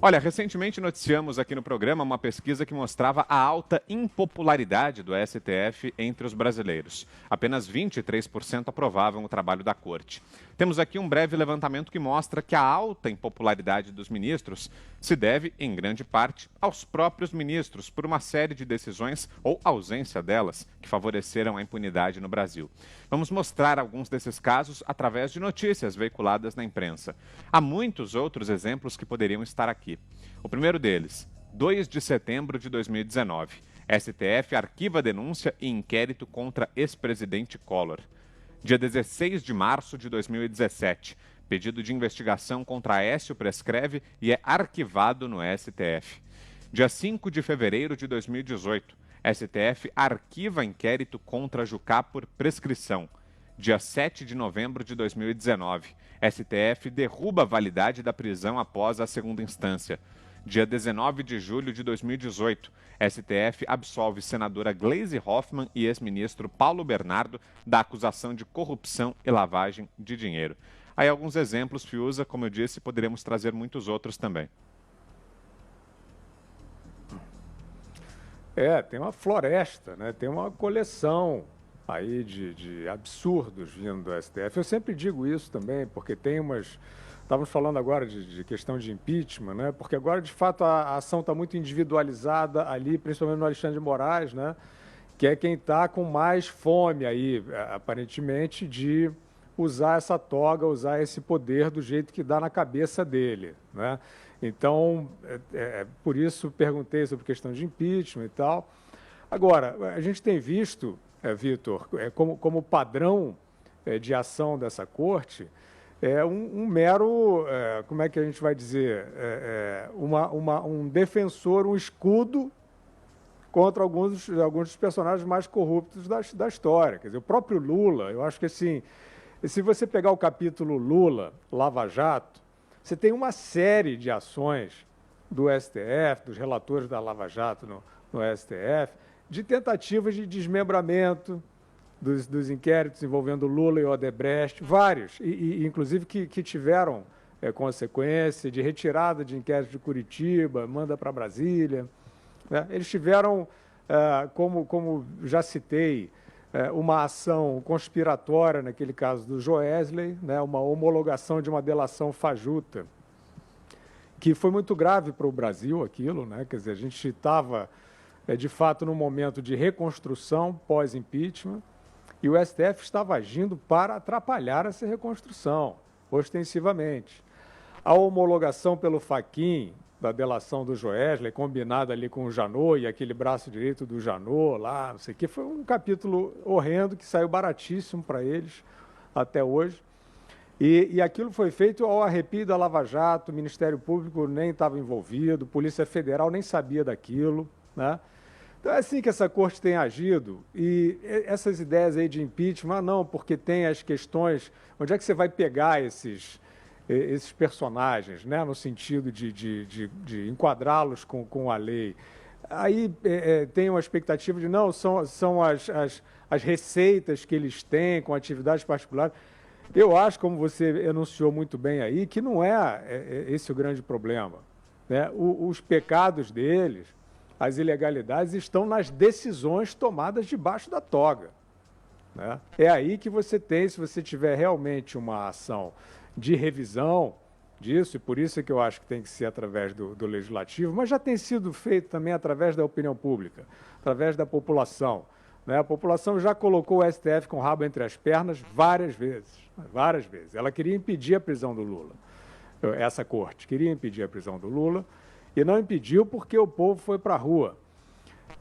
Olha, recentemente noticiamos aqui no programa uma pesquisa que mostrava a alta impopularidade do STF entre os brasileiros. Apenas 23% aprovavam o trabalho da Corte. Temos aqui um breve levantamento que mostra que a alta impopularidade dos ministros se deve, em grande parte, aos próprios ministros, por uma série de decisões ou ausência delas que favoreceram a impunidade no Brasil. Vamos mostrar alguns desses casos através de notícias veiculadas na imprensa. Há muitos outros exemplos que poderiam estar aqui. O primeiro deles, 2 de setembro de 2019. STF arquiva denúncia e inquérito contra ex-presidente Collor. Dia 16 de março de 2017. Pedido de investigação contra Aécio prescreve e é arquivado no STF. Dia 5 de fevereiro de 2018. STF arquiva inquérito contra Jucá por prescrição. Dia 7 de novembro de 2019. STF derruba a validade da prisão após a segunda instância. Dia 19 de julho de 2018, STF absolve senadora Gleisi Hoffmann e ex-ministro Paulo Bernardo da acusação de corrupção e lavagem de dinheiro. Aí alguns exemplos, Fiuza, como eu disse, poderemos trazer muitos outros também. Tem uma floresta, né? Tem uma coleção aí de absurdos vindo do STF. Eu sempre digo isso também, porque tem umas... Estávamos falando agora de questão de impeachment, né? Porque agora, de fato, a ação está muito individualizada ali, principalmente no Alexandre de Moraes, né? Que é quem está com mais fome aí, aparentemente, de usar essa toga, usar esse poder do jeito que dá na cabeça dele, né? Então, por isso perguntei sobre questão de impeachment e tal. Agora, a gente tem visto, Vitor, como padrão de ação dessa corte, um mero, como é que a gente vai dizer, um defensor, um escudo contra alguns dos personagens mais corruptos da história. Quer dizer, o próprio Lula, eu acho que assim, se você pegar o capítulo Lula, Lava Jato, você tem uma série de ações do STF, dos relatores da Lava Jato no STF, de tentativas de desmembramento dos inquéritos envolvendo Lula e Odebrecht, vários, e inclusive que tiveram consequência de retirada de inquéritos de Curitiba, manda para Brasília, né? Eles tiveram, como já citei, uma ação conspiratória, naquele caso do Joesley, né? Uma homologação de uma delação fajuta, que foi muito grave para o Brasil, aquilo, né? Quer dizer, a gente estava, de fato, num momento de reconstrução pós-impeachment, e o STF estava agindo para atrapalhar essa reconstrução, ostensivamente. A homologação pelo Fachin da delação do Joesley, combinada ali com o Janot e aquele braço direito do Janot lá, não sei o que, foi um capítulo horrendo que saiu baratíssimo para eles até hoje. E aquilo foi feito ao arrepio da Lava Jato, o Ministério Público nem estava envolvido, Polícia Federal nem sabia daquilo, né? Então é assim que essa corte tem agido, e essas ideias aí de impeachment, não, porque tem as questões, onde é que você vai pegar esses personagens, né, no sentido de enquadrá-los com a lei. Aí tem uma expectativa de, não, são as receitas que eles têm com atividades particulares. Eu acho, como você enunciou muito bem aí, que não é esse o grande problema, né? Os pecados deles, as ilegalidades, estão nas decisões tomadas debaixo da toga, né? É aí que você tem, se você tiver realmente uma ação de revisão disso, e por isso é que eu acho que tem que ser através do Legislativo, mas já tem sido feito também através da opinião pública, através da população, né? A população já colocou o STF com o rabo entre as pernas várias vezes, várias vezes. Ela queria impedir a prisão do Lula, essa corte queria impedir a prisão do Lula, e não impediu porque o povo foi para a rua,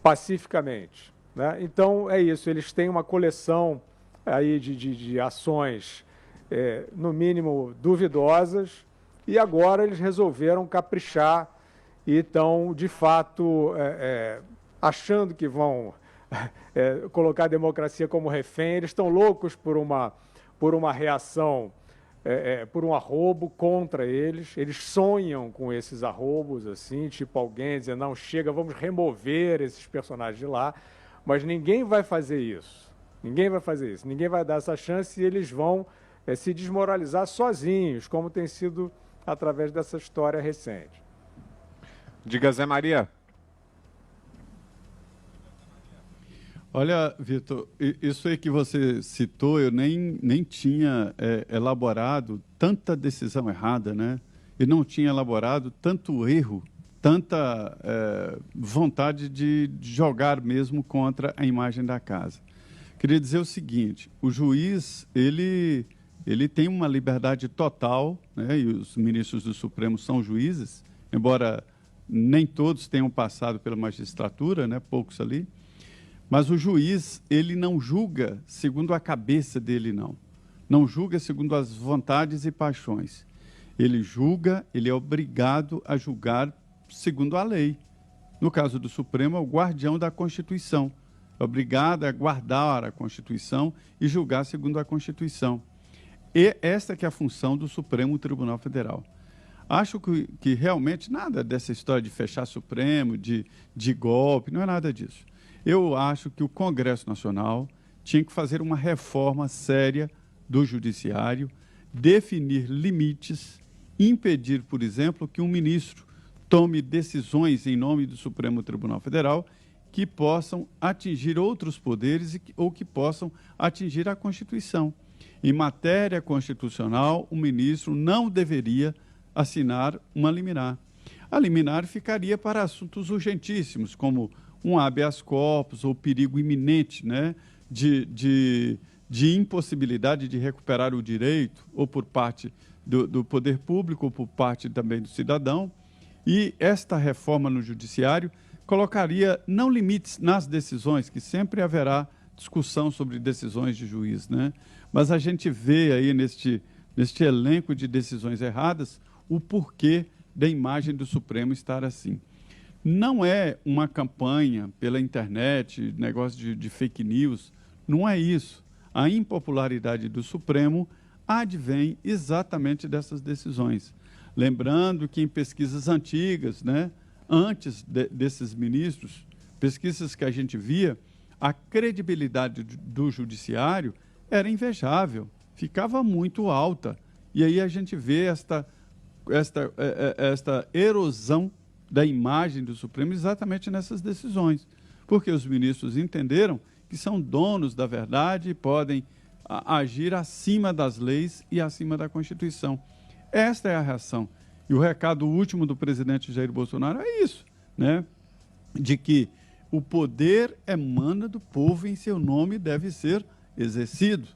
pacificamente, né? Então, é isso, eles têm uma coleção aí de ações, no mínimo, duvidosas, e agora eles resolveram caprichar e estão, de fato, achando que vão colocar a democracia como refém. Eles estão loucos por uma reação, por um arrobo contra eles. Eles sonham com esses arrobos, assim, tipo alguém dizer, não, chega, vamos remover esses personagens de lá, mas ninguém vai fazer isso. Ninguém vai fazer isso, ninguém vai dar essa chance, e eles vão se desmoralizar sozinhos, como tem sido através dessa história recente. Diga, Zé Maria. Olha, Vitor, isso aí que você citou, eu nem tinha elaborado tanta decisão errada, né? E não tinha elaborado tanto erro, tanta vontade de jogar mesmo contra a imagem da casa. Queria dizer o seguinte, o juiz, ele tem uma liberdade total, né? E os ministros do Supremo são juízes, embora nem todos tenham passado pela magistratura, né? Poucos ali. Mas o juiz, ele não julga segundo a cabeça dele, não. Não julga segundo as vontades e paixões. Ele julga, ele é obrigado a julgar segundo a lei. No caso do Supremo, é o guardião da Constituição. É obrigado a guardar a Constituição e julgar segundo a Constituição. E esta que é a função do Supremo Tribunal Federal. Acho que realmente nada dessa história de fechar Supremo, de golpe, não é nada disso. Eu acho que o Congresso Nacional tinha que fazer uma reforma séria do Judiciário, definir limites, impedir, por exemplo, que um ministro tome decisões em nome do Supremo Tribunal Federal que possam atingir outros poderes ou que possam atingir a Constituição. Em matéria constitucional, o ministro não deveria assinar uma liminar. A liminar ficaria para assuntos urgentíssimos, como um habeas corpus ou perigo iminente, né, de impossibilidade de recuperar o direito, ou por parte do poder público, ou por parte também do cidadão. E esta reforma no judiciário colocaria não limites nas decisões, que sempre haverá discussão sobre decisões de juiz, né? Mas a gente vê aí neste elenco de decisões erradas o porquê da imagem do Supremo estar assim. Não é uma campanha pela internet, negócio de fake news, não é isso. A impopularidade do Supremo advém exatamente dessas decisões. Lembrando que em pesquisas antigas, né, antes desses ministros, pesquisas que a gente via, a credibilidade do judiciário era invejável, ficava muito alta. E aí a gente vê esta erosão da imagem do Supremo exatamente nessas decisões, porque os ministros entenderam que são donos da verdade e podem agir acima das leis e acima da Constituição. Esta é a reação. E o recado último do presidente Jair Bolsonaro é isso, né? De que o poder emana do povo e em seu nome deve ser exercido.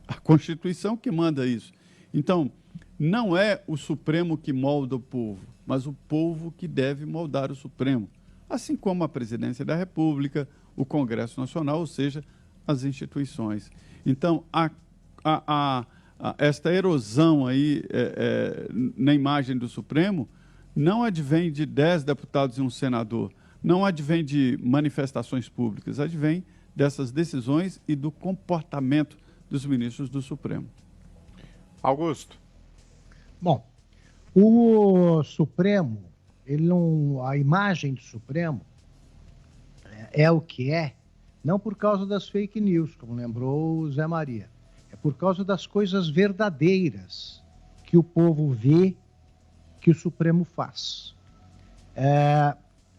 A Constituição que manda isso. Então, não é o Supremo que molda o povo, mas o povo que deve moldar o Supremo, assim como a Presidência da República, o Congresso Nacional, ou seja, as instituições. Então, esta erosão aí na imagem do Supremo não advém de 10 deputados e um senador, não advém de manifestações públicas, advém dessas decisões e do comportamento dos ministros do Supremo. Augusto. Bom, o Supremo, a imagem do Supremo é o que é, não por causa das fake news, como lembrou o Zé Maria. É por causa das coisas verdadeiras que o povo vê que o Supremo faz.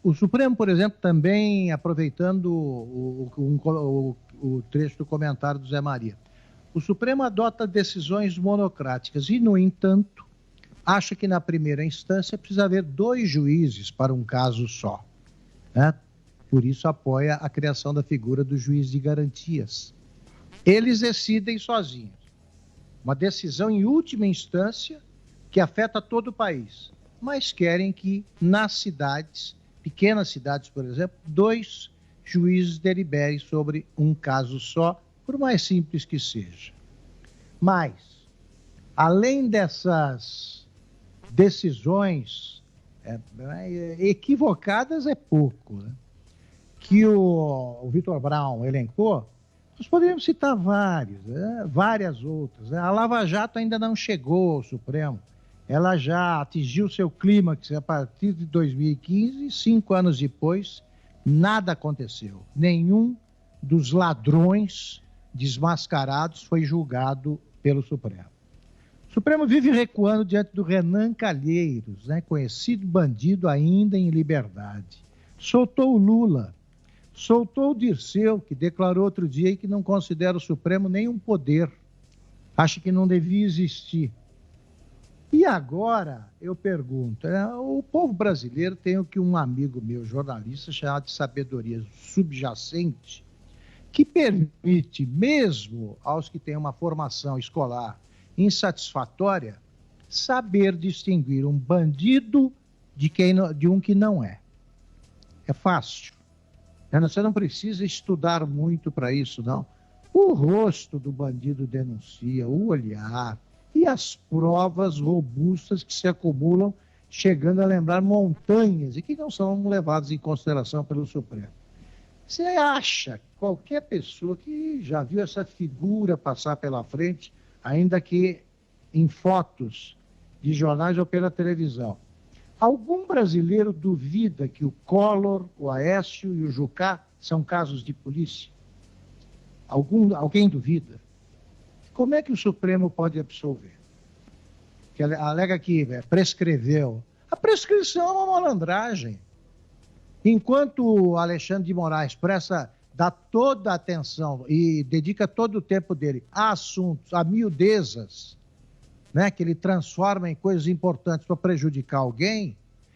O Supremo, por exemplo, também, aproveitando o trecho do comentário do Zé Maria, o Supremo adota decisões monocráticas e, no entanto, acha que na primeira instância precisa haver 2 juízes para um caso só, né? Por isso apoia a criação da figura do juiz de garantias. Eles decidem sozinhos. Uma decisão em última instância que afeta todo o país, mas querem que nas cidades, pequenas cidades, por exemplo, 2 juízes deliberem sobre um caso só, por mais simples que seja. Mas, além dessas decisões equivocadas, é pouco, né? Que o Vitor Brown elencou, nós poderíamos citar várias outras, né? A Lava Jato ainda não chegou ao Supremo, ela já atingiu seu clímax a partir de 2015 e 5 anos depois, nada aconteceu. Nenhum dos ladrões desmascarados foi julgado pelo Supremo. O Supremo vive recuando diante do Renan Calheiros, né, conhecido bandido ainda em liberdade. Soltou o Lula, soltou o Dirceu, que declarou outro dia que não considera o Supremo nenhum poder, acha que não devia existir. E agora, eu pergunto, o povo brasileiro tem o que um amigo meu, jornalista, chama de sabedoria subjacente, que permite, mesmo aos que têm uma formação escolar insatisfatória, saber distinguir um bandido de um que não é. É fácil. Você não precisa estudar muito para isso, não. O rosto do bandido denuncia, o olhar e as provas robustas que se acumulam, chegando a lembrar montanhas e que não são levadas em consideração pelo Supremo. Você acha, qualquer pessoa que já viu essa figura passar pela frente, ainda que em fotos de jornais ou pela televisão, algum brasileiro duvida que o Collor, o Aécio e o Jucá são casos de polícia? Alguém duvida? Como é que o Supremo pode absolver? Que alega que prescreveu. A prescrição é uma malandragem. Enquanto o Alexandre de Moraes dá toda a atenção e dedica todo o tempo dele a assuntos, a miudezas, né, que ele transforma em coisas importantes para prejudicar alguém,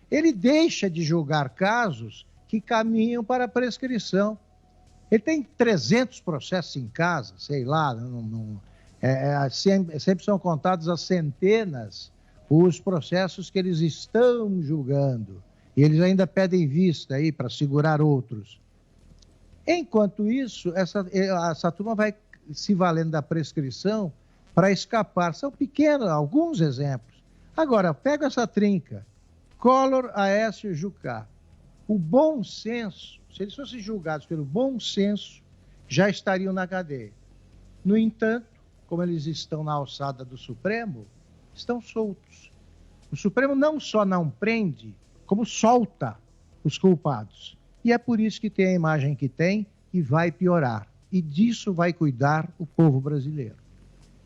ele deixa de julgar casos que caminham para a prescrição. Ele tem 300 processos em casa, sei lá, sempre são contados as centenas os processos que eles estão julgando. E eles ainda pedem vista aí para segurar outros. Enquanto isso, essa turma vai se valendo da prescrição para escapar. São pequenos, alguns exemplos. Agora, pega essa trinca. Collor, Aécio e Jucá. O bom senso, se eles fossem julgados pelo bom senso, já estariam na cadeia. No entanto, como eles estão na alçada do Supremo, estão soltos. O Supremo não só não prende, como solta os culpados. E é por isso que tem a imagem que tem e vai piorar. E disso vai cuidar o povo brasileiro.